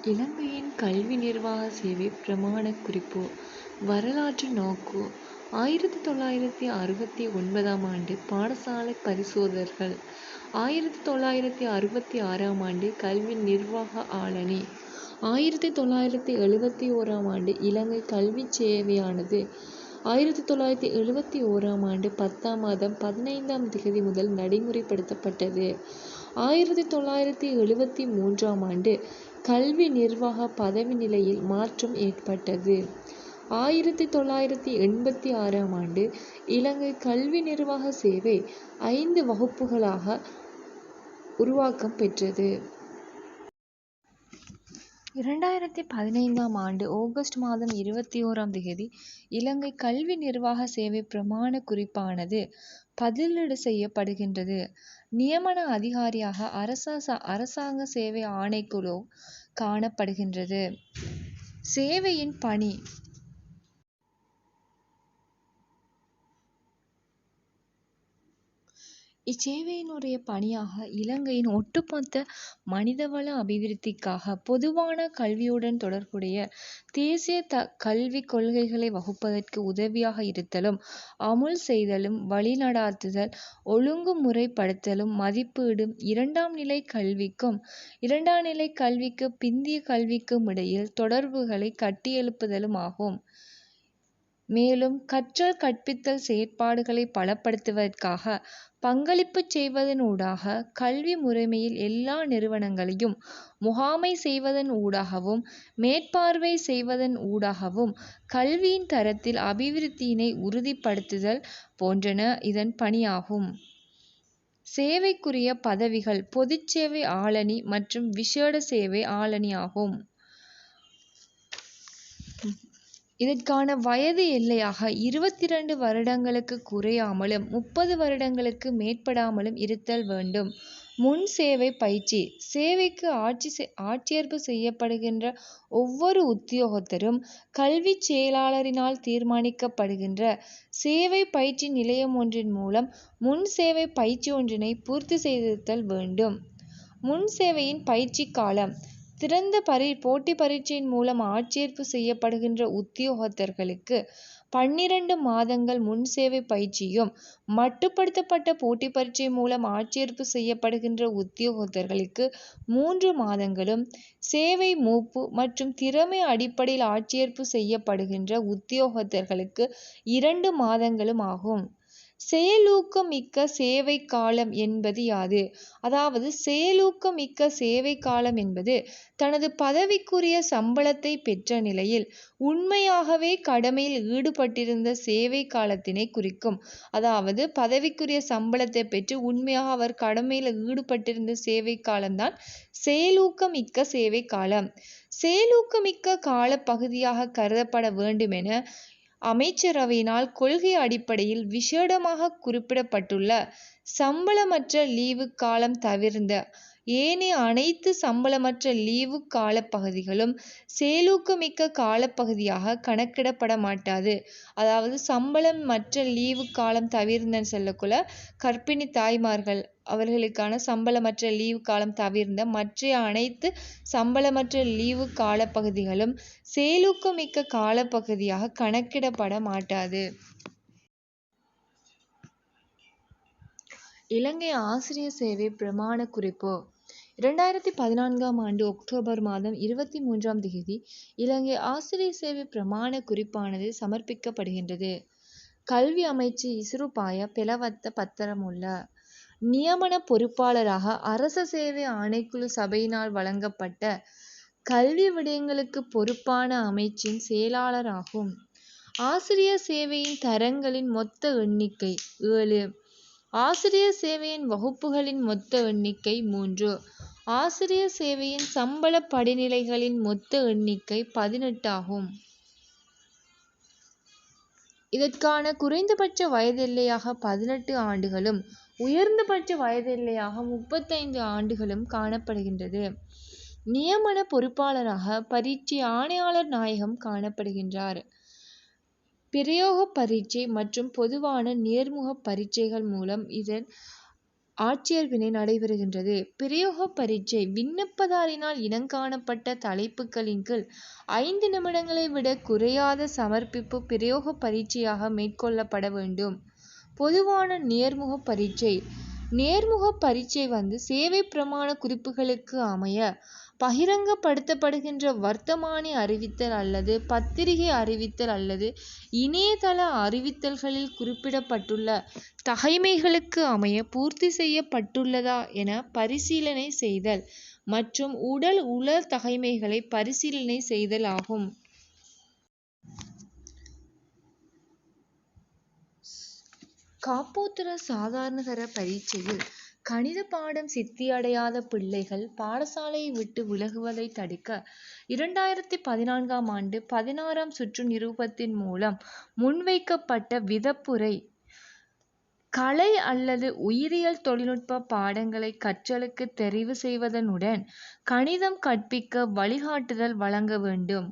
இலங்கையின் கல்வி நிர்வாக சேவை பிரமாணக் குறிப்பு வரலாற்று நோக்கு 1969ஆம் ஆண்டு பாடசாலை பரிசோதகர்கள் 1966ஆம் ஆண்டு கல்வி நிர்வாக ஆளணி 1971ஆம் ஆண்டு இலங்கை கல்விச் சேவையானது 1971ஆம் ஆண்டு 10ஆம் மாதம் 15ஆம் திகதி முதல் நடைமுறைப்படுத்தப்பட்டது. 1973ஆம் ஆண்டு கல்வி நிர்வாக பதவி நிலையில் மாற்றம் ஏற்பட்டது. 1986ஆம் ஆண்டு இலங்கை கல்வி நிர்வாக சேவை 5 வகுப்புகளாக உருவாக்கம் பெற்றது. 2015ஆம் ஆண்டு ஆகஸ்ட் மாதம் 21ஆம் திகதி இலங்கை கல்வி நிர்வாக சேவை பிரமாண குறிப்பானது பதிலீடு செய்யப்படுகின்றது. நியமன அதிகாரியாக அரசாங்க சேவை ஆணைக்குழு காணப்படுகின்றது. சேவையின் பணி இச்சேவையினுடைய பணியாக இலங்கையின் ஒட்டுமொத்த மனிதவள அபிவிருத்திக்காக பொதுவான கல்வியுடன் தொடர்புடைய தேசிய கல்விக் கொள்கைகளை வகுப்பதற்கு உதவியாக இருத்தலும், அமுல் செய்தலும், வழிநடாத்துதல், ஒழுங்குமுறைப்படுத்தலும், மதிப்பீடும், இரண்டாம் நிலை கல்விக்கும் இரண்டாம் நிலை கல்விக்கு பிந்திய கல்விக்கும் இடையில் தொடர்புகளை கட்டியெழுப்புதலும் ஆகும். மேலும் கற்றல் கற்பித்தல் செயற்பாடுகளை பலப்படுத்துவதற்காக பங்களிப்பு செய்வதன் ஊடாக கல்வி முறைமையில் எல்லா நிறுவனங்களையும் முகாமை செய்வதன் ஊடாகவும் மேற்பார்வை செய்வதன் ஊடாகவும் கல்வியின் தரத்தில் அபிவிருத்தியினை உறுதிப்படுத்துதல் போன்றன இதன் பணியாகும். சேவைக்குரிய பதவிகள் பொதுச் சேவை ஆளணி மற்றும் விசேட சேவை ஆளணி ஆகும். இதற்கான வயது எல்லையாக 22 வருடங்களுக்கு குறையாமலும் 30 வருடங்களுக்கு மேற்படாமலும் இருத்தல் வேண்டும். முன் சேவை பயிற்சி சேவைக்கு ஆட்சேர்ப்பு செய்யப்படுகின்ற ஒவ்வொரு உத்தியோகத்தரும் கல்விச் செயலாளரினால் தீர்மானிக்கப்படுகின்ற சேவை பயிற்சி நிலையம் ஒன்றின் மூலம் முன் சேவை பயிற்சி ஒன்றினை பூர்த்தி செய்திருத்தல் வேண்டும். முன் சேவையின் பயிற்சி காலம் திறந்த போட்டி பரீட்சையின் மூலம் ஆட்சேர்ப்பு செய்யப்படுகின்ற உத்தியோகத்தர்களுக்கு 12 மாதங்கள் முன் சேவை பயிற்சியும், மட்டுப்படுத்தப்பட்ட போட்டி பரீட்சை மூலம் ஆட்சேர்ப்பு செய்யப்படுகின்ற உத்தியோகத்தர்களுக்கு 3 மாதங்களும், சேவை மூப்பு மற்றும் திறமை அடிப்படையில் ஆட்சேர்ப்பு செய்யப்படுகின்ற உத்தியோகத்தர்களுக்கு 2 மாதங்களும் ஆகும். செயலூக்கமிக்க சேவை காலம் என்பது யாது? அதாவது செயலூக்கமிக்க சேவை காலம் என்பது தனது பதவிக்குரிய சம்பளத்தை பெற்ற நிலையில் உண்மையாகவே கடமையில் ஈடுபட்டிருந்த சேவை காலத்தினை குறிக்கும். அதாவது பதவிக்குரிய சம்பளத்தை பெற்று உண்மையாக அவர் கடமையில் ஈடுபட்டிருந்த சேவை காலம்தான் செயலூக்கமிக்க சேவை காலம். செயலூக்கமிக்க கால பகுதியாக கருதப்பட வேண்டுமென அமைச்சரவையினால் கொள்கை அடிப்படையில் விசேடமாக குறிப்பிடப்பட்டுள்ள சம்பளமற்ற லீவு காலம் தவிர்ந்த ஏனைய அனைத்து சம்பளமற்ற லீவு காலப்பகுதிகளும் செயலூக்கமிக்க காலப்பகுதியாக கணக்கிடப்பட மாட்டாது. அதாவது சம்பளமற்ற லீவு காலம் தவிர்ந்தன்னு சொல்லக்குள்ள கர்ப்பிணி தாய்மார்கள் அவர்களுக்கான சம்பளமற்ற லீவு காலம் தவிர்ந்த மற்ற அனைத்து சம்பளமற்ற லீவு காலப்பகுதிகளும் செயலூக்கமிக்க காலப்பகுதியாக கணக்கிடப்பட மாட்டாது. இலங்கை ஆசிரியர் சேவை பிரமாண குறிப்பு 2014ஆம் ஆண்டு அக்டோபர் மாதம் 23ஆம் திகதி இலங்கை ஆசிரியர் சேவை பிரமாண குறிப்பானது சமர்ப்பிக்கப்படுகின்றது. கல்வி அமைச்சு இசுருபாய பெலவத்த பத்திரமுள்ள நியமன பொறுப்பாளராக அரச சேவை ஆணைக்குழு சபையினால் வழங்கப்பட்ட கல்வி விடயங்களுக்கு பொறுப்பான அமைச்சின் செயலாளர் ஆகும். ஆசிரியர் சேவையின் தரங்களின் மொத்த எண்ணிக்கை 7. ஆசிரியர் சேவையின் வகுப்புகளின் மொத்த எண்ணிக்கை 3. ஆசிரியர் சேவையின் சம்பள படிநிலைகளின் மொத்த எண்ணிக்கை 18 ஆகும். இதற்கான குறைந்தபட்ச வயதெல்லையாக 18 ஆண்டுகளும் உயர்ந்தபட்ச வயதெல்லையாக 35 ஆண்டுகளும் காணப்படுகின்றது. நியமன பொறுப்பாளராக பரீட்சை ஆணையாளர் நாயகம் காணப்படுகின்றார். பிரயோக பரீட்சை மற்றும் பொதுவான நேர்முக பரீட்சைகள் மூலம் இதன் ஆட்சியர் வினை நடைபெறுகின்றது. பிரயோக பரீட்சை விண்ணப்பதாரினால் இனங்காணப்பட்ட தலைப்புகளின் கீழ் 5 நிமிடங்களை விட குறையாத சமர்ப்பிப்பு பிரயோக பரீட்சையாக மேற்கொள்ளப்பட வேண்டும். பொதுவான நேர்முக பரீட்சை நேர்முக பரீட்சை சேவை பிரமாண குறிப்புகளுக்கு அமைய பகிரங்கப்படுத்தப்படுகின்ற வர்த்தமானி அறிவித்தல் அல்லது பத்திரிகை அறிவித்தல் அல்லது இணையதள அறிவித்தல்களில் குறிப்பிடப்பட்டுள்ள தகைமைகளுக்கு அமைய பூர்த்தி செய்யப்பட்டுள்ளதா என பரிசீலனை செய்தல் மற்றும் உள தகைமைகளை பரிசீலனை செய்தல் ஆகும். காப்போத்தர சாதாரணதர பரீட்சையில் கணித பாடம் சித்தியடையாத பிள்ளைகள் பாடசாலையை விட்டு விலகுவதை தடுக்க 2014ஆம் ஆண்டு 16ஆம் சுற்று நிரூபத்தின் மூலம் முன்வைக்கப்பட்ட விதப்புரை கலை அல்லது உயிரியல் தொழில்நுட்ப பாடங்களை கற்றலுக்கு தெரிவு செய்வதனுடன் கணிதம் கற்பிக்க வழிகாட்டுதல் வழங்க வேண்டும்.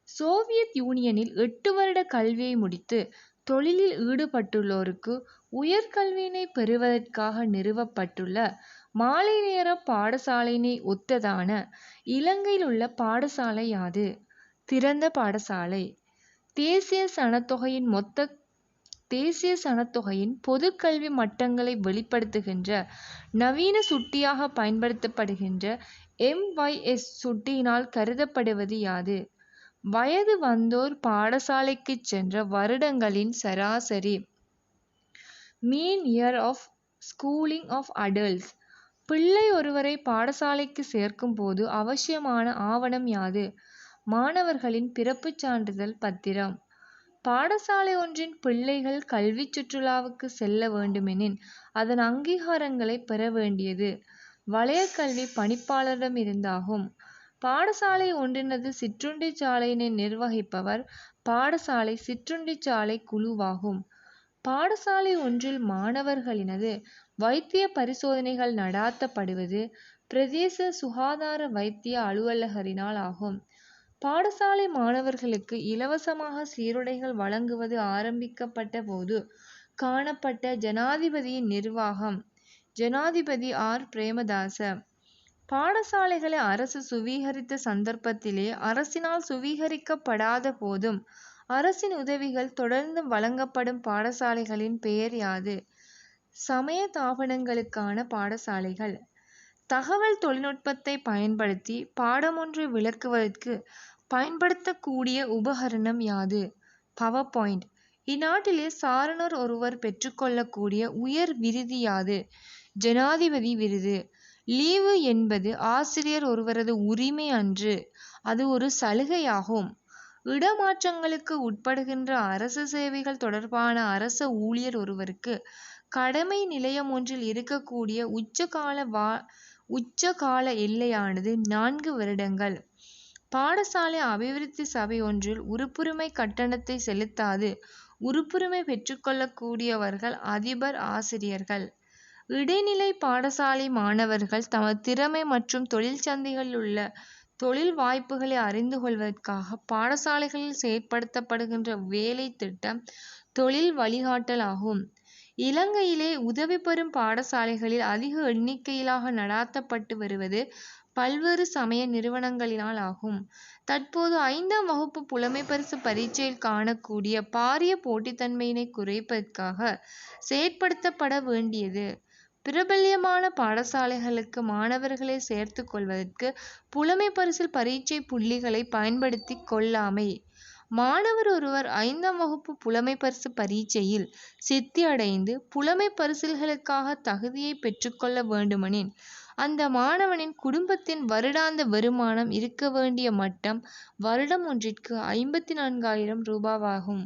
சோவியத் யூனியனில் 8 வருட கல்வியை முடித்து தொழிலில் ஈடுபட்டுள்ளோருக்கு உயர்கல்வியினை பெறுவதற்காக நிறுவப்பட்டுள்ள மாலை நேர பாடசாலையினை ஒத்ததான இலங்கையில் உள்ள பாடசாலை யாது? திறந்த பாடசாலை. தேசிய சனத்தொகையின் பொதுக்கல்வி மட்டங்களை வெளிப்படுத்துகின்ற நவீன சுட்டியாக பயன்படுத்தப்படுகின்ற MYS சுட்டியினால் கருதப்படுவது யாது? வயது வந்தோர் பாடசாலைக்கு சென்ற வருடங்களின் சராசரி. Mean year of schooling of adults. பிள்ளை ஒருவரை பாடசாலைக்கு சேர்க்கும் போது அவசியமான ஆவணம் யாது? மாணவர்களின் பிறப்புச் சான்றிதழ் பத்திரம். பாடசாலை ஒன்றின் பிள்ளைகள் கல்வி சுற்றுலாவுக்கு செல்ல வேண்டுமெனின் அதன் அங்கீகாரங்களை பெற வேண்டியது வலயக்கல்வி பணிப்பாளரிடமிருந்தாகும். பாடசாலை ஒன்றினது சிற்றுண்டிச்சாலையினை நிர்வகிப்பவர் பாடசாலை சிற்றுண்டிச்சாலை குழுவாகும். பாடசாலை ஒன்றில் மாணவர்களினது வைத்திய பரிசோதனைகள் நடாத்தப்படுவது பிரதேச சுகாதார வைத்திய அலுவலகரினால் ஆகும். பாடசாலை மாணவர்களுக்கு இலவசமாக சீருடைகள் வழங்குவது ஆரம்பிக்கப்பட்ட போது காணப்பட்ட ஜனாதிபதியின் நிர்வாகம். ஜனாதிபதி R. பிரேமதாச. பாடசாலைகளை அரசு சுவீகரித்த சந்தர்ப்பத்திலே அரசினால் சுவீகரிக்கப்படாத போதும் அரசின் உதவிகள் தொடர்ந்து வழங்கப்படும் பாடசாலைகளின் பெயர் யாது? சமய தாபனங்களுக்கான பாடசாலைகள். தகவல் தொழில்நுட்பத்தை பயன்படுத்தி பாடமொன்றை விளக்குவதற்கு பயன்படுத்தக்கூடிய உபகரணம் யாது? Power point. இந்நாட்டிலே சாரணர் ஒருவர் பெற்றுக்கொள்ளக்கூடிய உயர் விருது யாது? ஜனாதிபதி விருது. லீவு என்பது ஆசிரியர் ஒருவரது உரிமை அன்று, அது ஒரு சலுகையாகும். இடமாற்றங்களுக்கு உட்படுகின்ற அரச சேவைகள் தொடர்பான அரச ஊழியர் ஒருவருக்கு கடமை நிலையம் ஒன்றில் இருக்கக்கூடிய உச்சகால எல்லையானது 4 வருடங்கள். பாடசாலை அபிவிருத்தி சபை ஒன்றில் உறுப்புரிமை கட்டணத்தை செலுத்தாது உறுப்புரிமை பெற்றுக்கொள்ளக்கூடியவர்கள் அதிபர் ஆசிரியர்கள். இடைநிலை பாடசாலை மாணவர்கள் தமது திறமை மற்றும் தொழிற்சந்தைகளில் உள்ள தொழில் வாய்ப்புகளை அறிந்து கொள்வதற்காக பாடசாலைகளில் செயற்படுத்தப்படுகின்ற வேலை திட்டம் தொழில் வழிகாட்டல் ஆகும். இலங்கையிலே உதவி பெறும் பாடசாலைகளில் அதிக எண்ணிக்கையிலாக நடாத்தப்பட்டு வருவது பல்வேறு சமய நிறுவனங்களினால் ஆகும். தற்போது 5ஆம் வகுப்பு புலமை பரிசு பரீட்சையில் காணக்கூடிய பாரிய போட்டித்தன்மையினை குறைப்பதற்காக செயற்படுத்தப்பட வேண்டியது பிரபல்யமான பாடசாலைகளுக்கு மாணவர்களை சேர்த்து கொள்வதற்கு புலமை பரிசில் பரீட்சை புள்ளிகளை பயன்படுத்தி கொள்ளாமை. மாணவர் ஒருவர் 5ஆம் வகுப்பு புலமை பரிசு பரீட்சையில் சித்தியடைந்து புலமை பரிசில்களுக்காக தகுதியை பெற்றுக்கொள்ள வேண்டுமெனின் அந்த மாணவனின் குடும்பத்தின் வருடாந்த வருமானம் இருக்க வேண்டிய மட்டம் வருடம் ஒன்றிற்கு 54,000 ரூபாவாகும்.